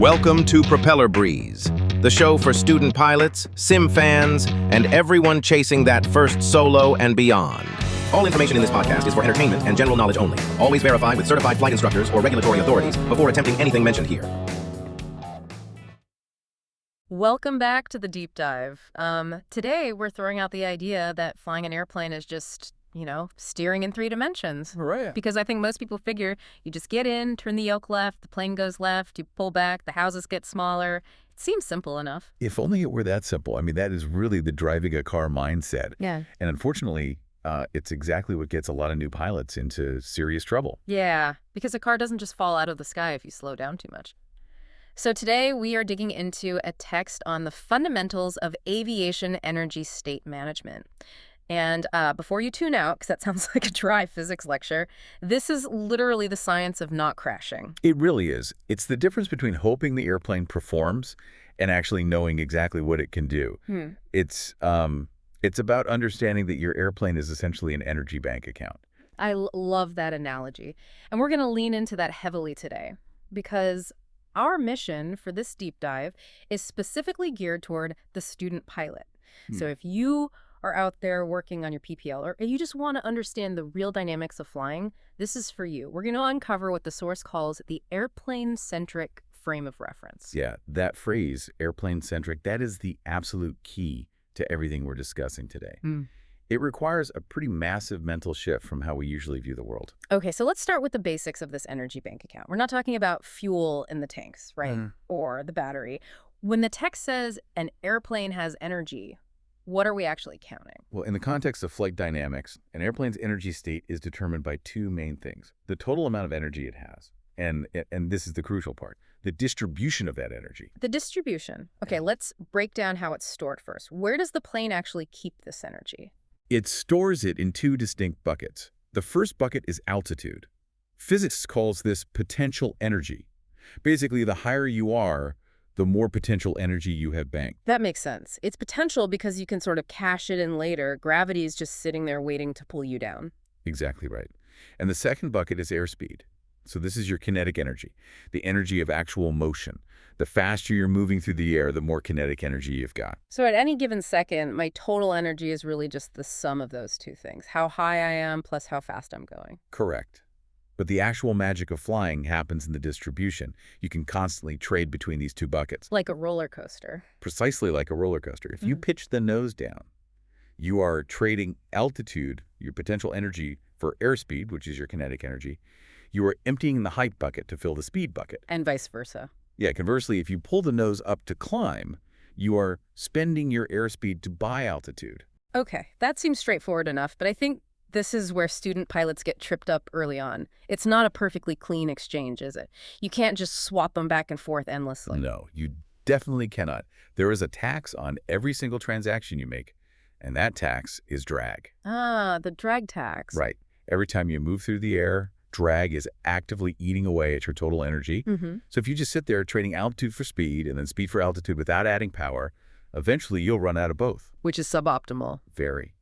Welcome to Propeller Breeze, the show for student pilots, sim fans, and everyone chasing that first solo and beyond. All information in this podcast is for entertainment and general knowledge only. Always verify with certified flight instructors or regulatory authorities before attempting anything mentioned here. Welcome back to the deep dive. Today we're throwing out the idea that flying an airplane is just, steering in 3 dimensions. Right. Because I think most people figure you just get in, turn the yoke left, the plane goes left, you pull back, the houses get smaller. It seems simple enough. If only it were that simple. I mean, that is really the driving a car mindset. Yeah. And unfortunately, it's exactly what gets a lot of new pilots into serious trouble. Yeah, because a car doesn't just fall out of the sky if you slow down too much. So today we are digging into a text on the fundamentals of aviation energy state management. And before you tune out, because that sounds like a dry physics lecture, this is literally the science of not crashing. It really is. It's the difference between hoping the airplane performs and actually knowing exactly what it can do. It's about understanding that your airplane is essentially an energy bank account. I love that analogy. And we're going to lean into that heavily today because our mission for this deep dive is specifically geared toward the student pilot. So if you are out there working on your PPL or you just want to understand the real dynamics of flying, this is for you. We're going to uncover what the source calls the airplane-centric frame of reference. Yeah, that phrase, airplane-centric, that is the absolute key to everything we're discussing today. It requires a pretty massive mental shift from how we usually view the world. Okay, so let's start with the basics of this energy bank account. We're not talking about fuel in the tanks, right? Or the battery. When the text says an airplane has energy, what are we actually counting? Well, in the context of flight dynamics, an airplane's energy state is determined by 2 main things. The total amount of energy it has, and this is the crucial part, the distribution of that energy. The distribution. Okay, let's break down how it's stored first. Where does the plane actually keep this energy? It stores it in 2 distinct buckets. The first bucket is altitude. Physics calls this potential energy. Basically, the higher you are, the more potential energy you have banked. That makes sense. It's potential because you can sort of cash it in later. Gravity is just sitting there waiting to pull you down. Exactly right. And the second bucket is airspeed. So this is your kinetic energy, the energy of actual motion. The faster you're moving through the air, the more kinetic energy you've got. So at any given second, my total energy is really just the sum of those 2 things. How high I am plus how fast I'm going. Correct. But the actual magic of flying happens in the distribution. You can constantly trade between these 2 buckets. Like a roller coaster. Precisely like a roller coaster. If you pitch the nose down, you are trading altitude, your potential energy, for airspeed, which is your kinetic energy. You are emptying the height bucket to fill the speed bucket. And vice versa. Yeah, conversely, if you pull the nose up to climb, you are spending your airspeed to buy altitude. Okay, that seems straightforward enough, but I think this is where student pilots get tripped up early on. It's not a perfectly clean exchange, is it? You can't just swap them back and forth endlessly. No, you definitely cannot. There is a tax on every single transaction you make, and that tax is drag. Ah, the drag tax. Right. Every time you move through the air, drag is actively eating away at your total energy. So if you just sit there trading altitude for speed and then speed for altitude without adding power, eventually you'll run out of both. Which is suboptimal. Very.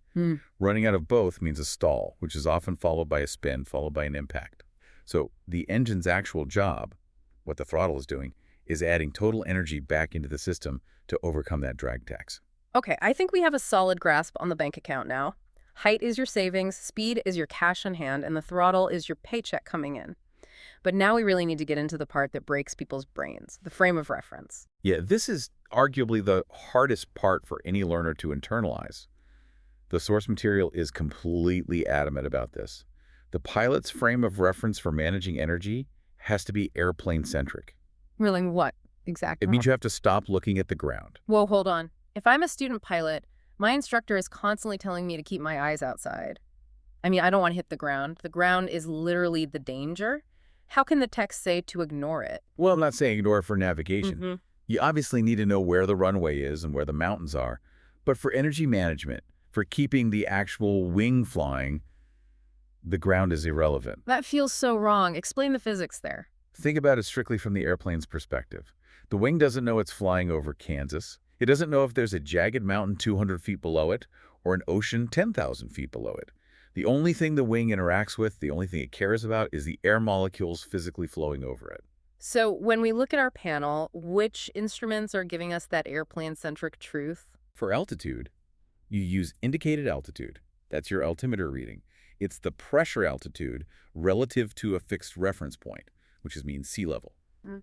Running out of both means a stall, which is often followed by a spin, followed by an impact. So the engine's actual job, what the throttle is doing, is adding total energy back into the system to overcome that drag tax. Okay, I think we have a solid grasp on the bank account now. Height is your savings, speed is your cash on hand, and the throttle is your paycheck coming in. But now we really need to get into the part that breaks people's brains, the frame of reference. Yeah, this is arguably the hardest part for any learner to internalize. The source material is completely adamant about this. The pilot's frame of reference for managing energy has to be airplane-centric. Really, what exactly? It means you have to stop looking at the ground. Whoa, hold on. If I'm a student pilot, my instructor is constantly telling me to keep my eyes outside. I mean, I don't want to hit the ground. The ground is literally the danger. How can the text say to ignore it? Well, I'm not saying ignore it for navigation. You obviously need to know where the runway is and where the mountains are. But for energy management, for keeping the actual wing flying, the ground is irrelevant. That feels so wrong. Explain the physics there. Think about it strictly from the airplane's perspective. The wing doesn't know it's flying over Kansas. It doesn't know if there's a jagged mountain 200 feet below it or an ocean 10,000 feet below it. The only thing the wing interacts with, the only thing it cares about, is the air molecules physically flowing over it. So when we look at our panel, which instruments are giving us that airplane-centric truth? For altitude, you use indicated altitude. That's your altimeter reading. It's the pressure altitude relative to a fixed reference point, which means sea level,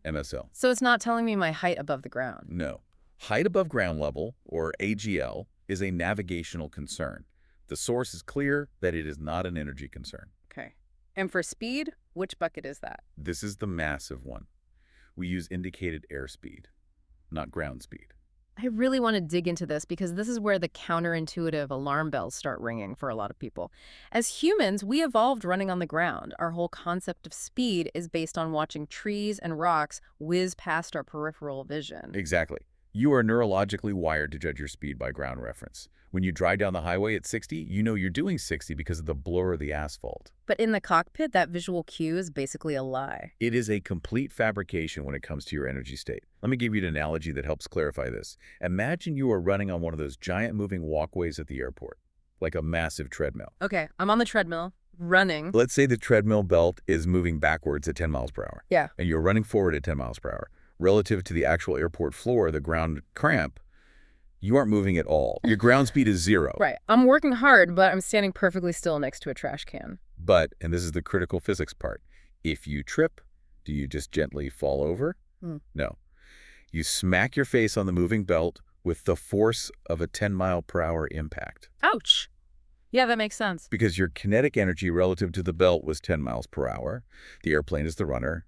MSL. So it's not telling me my height above the ground. No. Height above ground level, or AGL, is a navigational concern. The source is clear that it is not an energy concern. Okay. And for speed, which bucket is that? This is the massive one. We use indicated airspeed, not ground speed. I really want to dig into this because this is where the counterintuitive alarm bells start ringing for a lot of people. As humans, we evolved running on the ground. Our whole concept of speed is based on watching trees and rocks whiz past our peripheral vision. Exactly. You are neurologically wired to judge your speed by ground reference. When you drive down the highway at 60, you know you're doing 60 because of the blur of the asphalt. But in the cockpit, that visual cue is basically a lie. It is a complete fabrication when it comes to your energy state. Let me give you an analogy that helps clarify this. Imagine you are running on one of those giant moving walkways at the airport, like a massive treadmill. Okay, I'm on the treadmill, running. Let's say the treadmill belt is moving backwards at 10 miles per hour. Yeah. And you're running forward at 10 miles per hour. Relative to the actual airport floor, the ground cramp, you aren't moving at all. Your ground speed is 0. Right. I'm working hard, but I'm standing perfectly still next to a trash can. But, and this is the critical physics part, if you trip, do you just gently fall over? No. You smack your face on the moving belt with the force of a 10-mile-per-hour impact. Ouch. Yeah, that makes sense. Because your kinetic energy relative to the belt was 10 miles per hour. The airplane is the runner.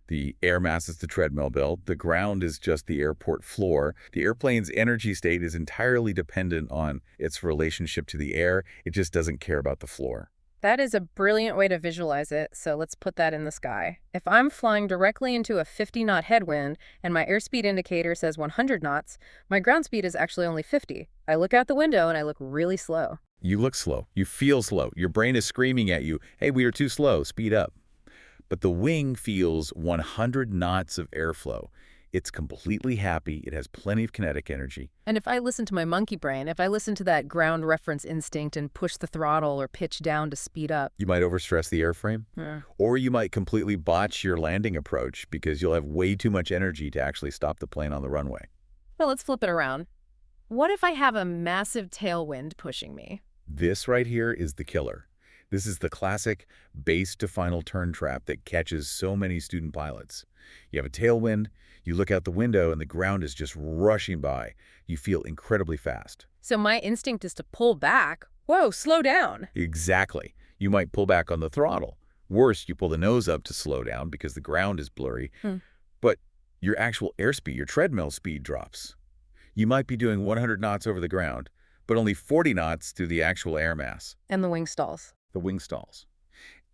The air mass is the treadmill belt. The ground is just the airport floor. The airplane's energy state is entirely dependent on its relationship to the air. It just doesn't care about the floor. That is a brilliant way to visualize it, so let's put that in the sky. If I'm flying directly into a 50-knot headwind and my airspeed indicator says 100 knots, my ground speed is actually only 50. I look out the window and I look really slow. You look slow. You feel slow. Your brain is screaming at you, hey, we are too slow. Speed up. But the wing feels 100 knots of airflow. It's completely happy. It has plenty of kinetic energy. And if I listen to my monkey brain, if I listen to that ground reference instinct and push the throttle or pitch down to speed up. You might overstress the airframe. Yeah. Or you might completely botch your landing approach because you'll have way too much energy to actually stop the plane on the runway. Well, let's flip it around. What if I have a massive tailwind pushing me? This right here is the killer. This is the classic base to final turn trap that catches so many student pilots. You have a tailwind, you look out the window, and the ground is just rushing by. You feel incredibly fast. So my instinct is to pull back. Whoa, slow down. Exactly. You might pull back on the throttle. Worse, you pull the nose up to slow down because the ground is blurry. But your actual airspeed, your treadmill speed drops. You might be doing 100 knots over the ground, but only 40 knots through the actual air mass. And the wing stalls. The wing stalls.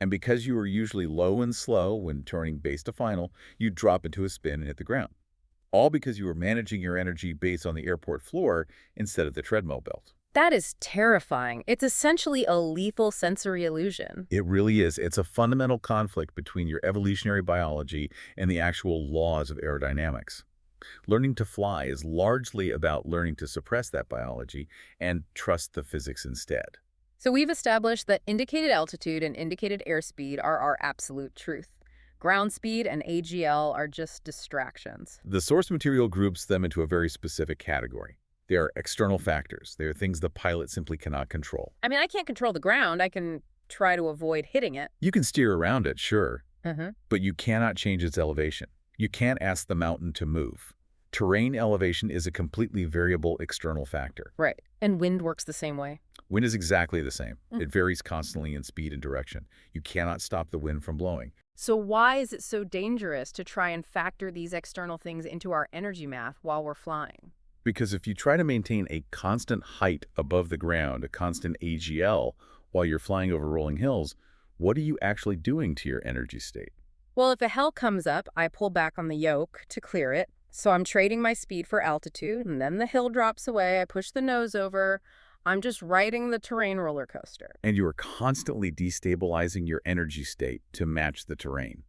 And because you are usually low and slow when turning base to final, you drop into a spin and hit the ground. All because you were managing your energy based on the airport floor instead of the treadmill belt. That is terrifying. It's essentially a lethal sensory illusion. It really is. It's a fundamental conflict between your evolutionary biology and the actual laws of aerodynamics. Learning to fly is largely about learning to suppress that biology and trust the physics instead. So we've established that indicated altitude and indicated airspeed are our absolute truth. Ground speed and AGL are just distractions. The source material groups them into a very specific category. They are external factors. They are things the pilot simply cannot control. I mean, I can't control the ground. I can try to avoid hitting it. You can steer around it, sure, but you cannot change its elevation. You can't ask the mountain to move. Terrain elevation is a completely variable external factor. Right. And wind works the same way. Wind is exactly the same. It varies constantly in speed and direction. You cannot stop the wind from blowing. So why is it so dangerous to try and factor these external things into our energy math while we're flying? Because if you try to maintain a constant height above the ground, a constant AGL, while you're flying over rolling hills, what are you actually doing to your energy state? Well, if a hill comes up, I pull back on the yoke to clear it. So I'm trading my speed for altitude, and then the hill drops away. I push the nose over. I'm just riding the terrain roller coaster. And you are constantly destabilizing your energy state to match the terrain.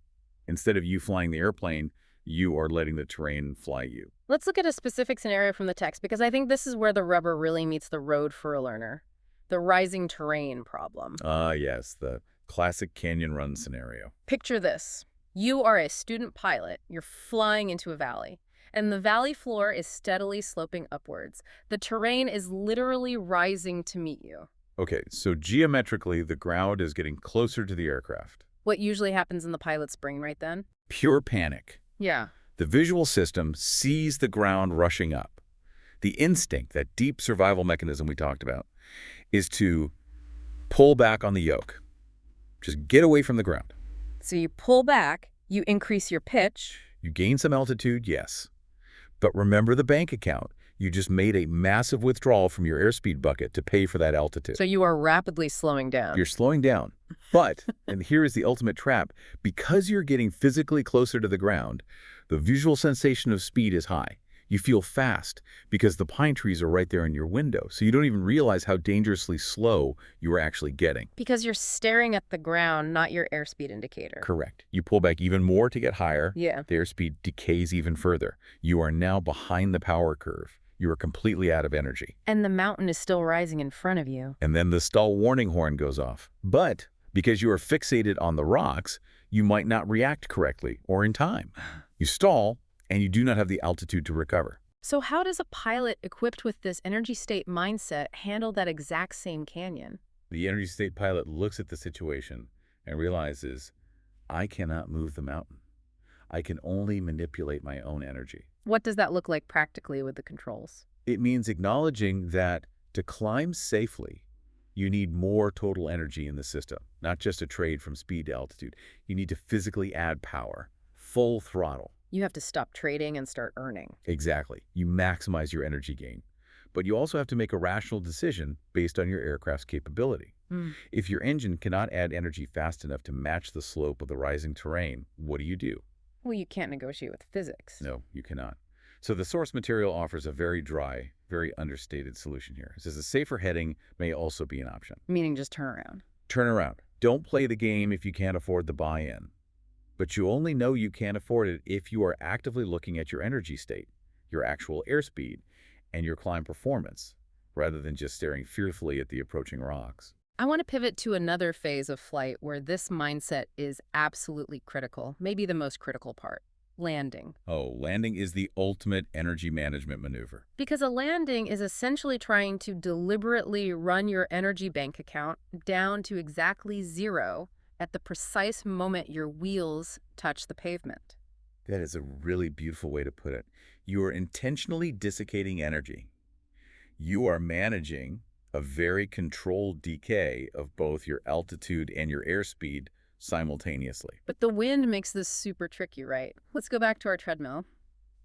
Instead of you flying the airplane, you are letting the terrain fly you. Let's look at a specific scenario from the text, because I think this is where the rubber really meets the road for a learner. The rising terrain problem. Ah, yes, the classic canyon run scenario. Picture this. You are a student pilot. You're flying into a valley. And the valley floor is steadily sloping upwards. The terrain is literally rising to meet you. Okay, so geometrically, the ground is getting closer to the aircraft. What usually happens in the pilot's brain right then? Pure panic. Yeah. The visual system sees the ground rushing up. The instinct, that deep survival mechanism we talked about, is to pull back on the yoke. Just get away from the ground. So you pull back, you increase your pitch. You gain some altitude, yes. But remember the bank account. You just made a massive withdrawal from your airspeed bucket to pay for that altitude. So you are rapidly slowing down. You're slowing down. But, and here is the ultimate trap, because you're getting physically closer to the ground, the visual sensation of speed is high. You feel fast because the pine trees are right there in your window, so you don't even realize how dangerously slow you are actually getting. Because you're staring at the ground, not your airspeed indicator. Correct. You pull back even more to get higher. Yeah. The airspeed decays even further. You are now behind the power curve. You are completely out of energy. And the mountain is still rising in front of you. And then the stall warning horn goes off. But because you are fixated on the rocks, you might not react correctly or in time. You stall, and you do not have the altitude to recover. So how does a pilot equipped with this energy state mindset handle that exact same canyon? The energy state pilot looks at the situation and realizes, I cannot move the mountain. I can only manipulate my own energy. What does that look like practically with the controls? It means acknowledging that to climb safely, you need more total energy in the system, not just a trade from speed to altitude. You need to physically add power, full throttle. You have to stop trading and start earning. Exactly. You maximize your energy gain. But you also have to make a rational decision based on your aircraft's capability. If your engine cannot add energy fast enough to match the slope of the rising terrain, what do? Well, you can't negotiate with physics. No, you cannot. So the source material offers a very dry, very understated solution here. It says a safer heading may also be an option. Meaning just turn around. Turn around. Don't play the game if you can't afford the buy-in. But you only know you can't afford it if you are actively looking at your energy state, your actual airspeed, and your climb performance, rather than just staring fearfully at the approaching rocks. I want to pivot to another phase of flight where this mindset is absolutely critical, maybe the most critical part, landing. Oh, landing is the ultimate energy management maneuver. Because a landing is essentially trying to deliberately run your energy bank account down to exactly zero at the precise moment your wheels touch the pavement. That is a really beautiful way to put it. You are intentionally desiccating energy. You are managing a very controlled decay of both your altitude and your airspeed simultaneously. But the wind makes this super tricky, right? Let's go back to our treadmill.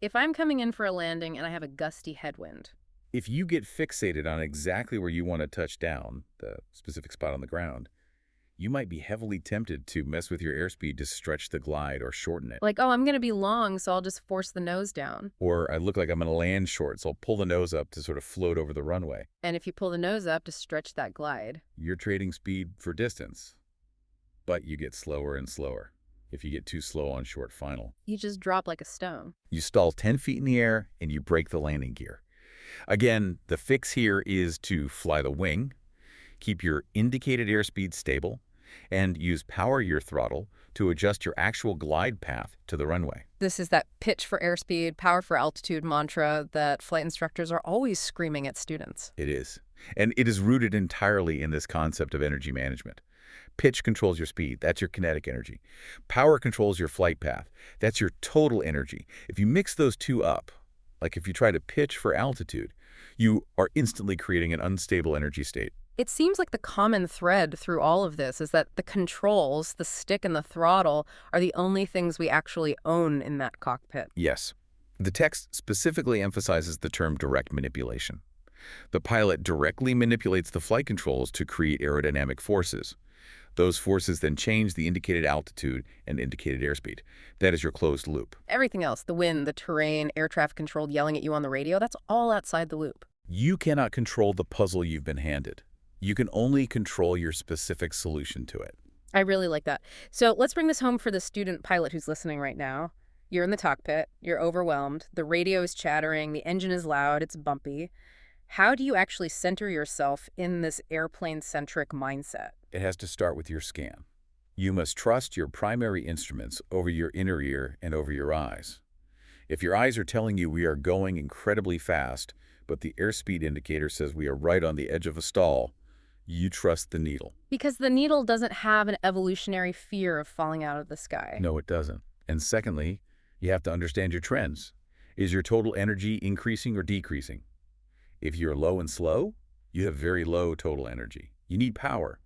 If I'm coming in for a landing and I have a gusty headwind, If you get fixated on exactly where you want to touch down, the specific spot on the ground, you might be heavily tempted to mess with your airspeed to stretch the glide or shorten it. like, oh, I'm going to be long, so I'll just force the nose down. Or I look like I'm going to land short, so I'll pull the nose up to sort of float over the runway. And if you pull the nose up to stretch that glide, You're trading speed for distance, but you get slower and slower if you get too slow on short final. you just drop like a stone. You stall 10 feet in the air and you break the landing gear. Again, the fix here is to fly the wing, keep your indicated airspeed stable, and use power your throttle to adjust your actual glide path to the runway. This is that pitch for airspeed, power for altitude mantra that flight instructors are always screaming at students. It is. And it is rooted entirely in this concept of energy management. Pitch controls your speed. That's your kinetic energy. Power controls your flight path. That's your total energy. If you mix those two up, like if you try to pitch for altitude, you are instantly creating an unstable energy state. It seems like the common thread through all of this is that the controls, the stick and the throttle, are the only things we actually own in that cockpit. Yes. The text specifically emphasizes the term direct manipulation. The pilot directly manipulates the flight controls to create aerodynamic forces. Those forces then change the indicated altitude and indicated airspeed. That is your closed loop. Everything else, the wind, the terrain, air traffic control yelling at you on the radio, that's all outside the loop. You cannot control the puzzle you've been handed. You can only control your specific solution to it. I really like that. So let's bring this home for the student pilot who's listening right now. You're in the cockpit, you're overwhelmed, the radio is chattering, the engine is loud, it's bumpy. How do you actually center yourself in this airplane-centric mindset? It has to start with your scan. You must trust your primary instruments over your inner ear and over your eyes. If your eyes are telling you we are going incredibly fast, but the airspeed indicator says we are right on the edge of a stall, you trust the needle. Because the needle doesn't have an evolutionary fear of falling out of the sky. No, it doesn't. And secondly, you have to understand your trends. Is your total energy increasing or decreasing? If you're low and slow, you have very low total energy. You need power.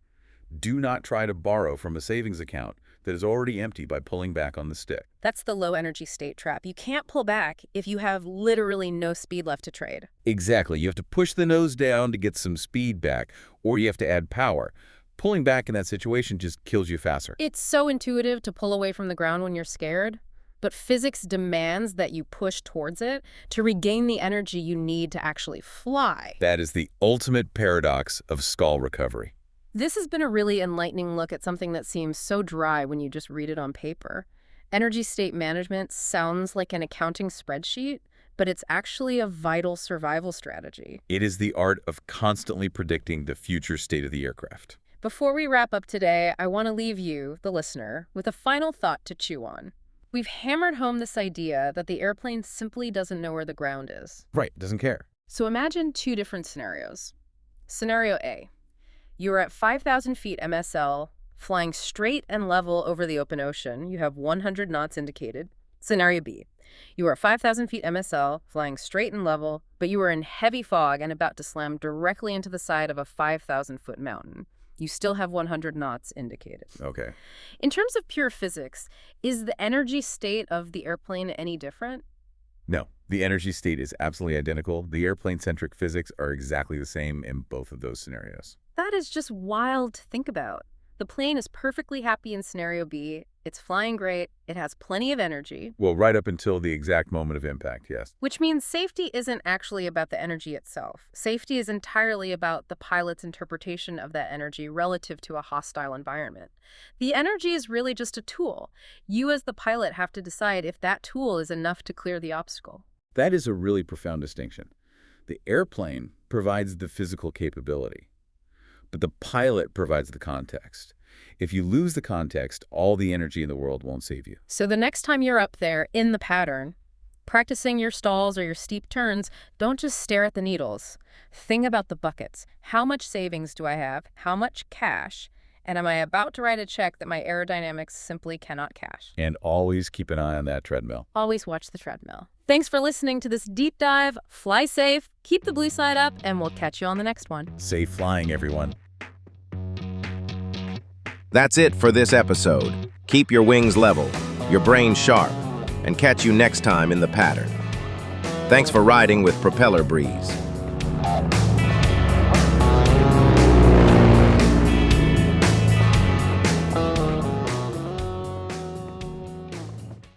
Do not try to borrow from a savings account that is already empty by pulling back on the stick. That's the low energy state trap. You can't pull back if you have literally no speed left to trade. Exactly. You have to push the nose down to get some speed back, or you have to add power. Pulling back in that situation just kills you faster. It's so intuitive to pull away from the ground when you're scared, but physics demands that you push towards it to regain the energy you need to actually fly. That is the ultimate paradox of stall recovery. This has been a really enlightening look at something that seems so dry when you just read it on paper. Energy state management sounds like an accounting spreadsheet, but it's actually a vital survival strategy. It is the art of constantly predicting the future state of the aircraft. Before we wrap up today, I want to leave you, the listener, with a final thought to chew on. We've hammered home this idea that the airplane simply doesn't know where the ground is. Right, doesn't care. So imagine two different scenarios. Scenario A. You are at 5,000 feet MSL, flying straight and level over the open ocean. You have 100 knots indicated. Scenario B. You are at 5,000 feet MSL, flying straight and level, but you are in heavy fog and about to slam directly into the side of a 5,000-foot mountain. You still have 100 knots indicated. Okay. In terms of pure physics, is the energy state of the airplane any different? No, the energy state is absolutely identical. The airplane-centric physics are exactly the same in both of those scenarios. That is just wild to think about. The plane is perfectly happy in scenario B. It's flying great. It has plenty of energy. Well, right up until the exact moment of impact, yes. Which means safety isn't actually about the energy itself. Safety is entirely about the pilot's interpretation of that energy relative to a hostile environment. The energy is really just a tool. You as the pilot have to decide if that tool is enough to clear the obstacle. That is a really profound distinction. The airplane provides the physical capability, but the pilot provides the context. If you lose the context, all the energy in the world won't save you. So the next time you're up there in the pattern, practicing your stalls or your steep turns, don't just stare at the needles. Think about the buckets. How much savings do I have? How much cash? And am I about to write a check that my aerodynamics simply cannot cash? And always keep an eye on that treadmill. Always watch the treadmill. Thanks for listening to this deep dive. Fly safe, keep the blue side up, and we'll catch you on the next one. Safe flying, everyone. That's it for this episode. Keep your wings level, your brain sharp, and catch you next time in the pattern. Thanks for riding with Propeller Breeze.